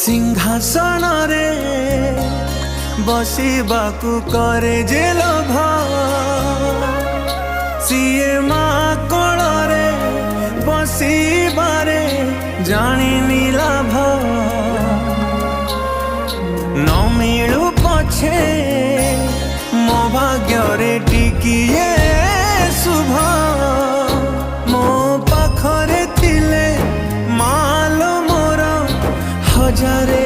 सिंहासन रे बसिबाकु करे जे लोभ सीए माँ कोଳରେ बसिबारे जानिनी लाभ न मिलू पछे मो भाग्य रे टिकिए शुभ मो पाखरे थिले मालो मोर हजारे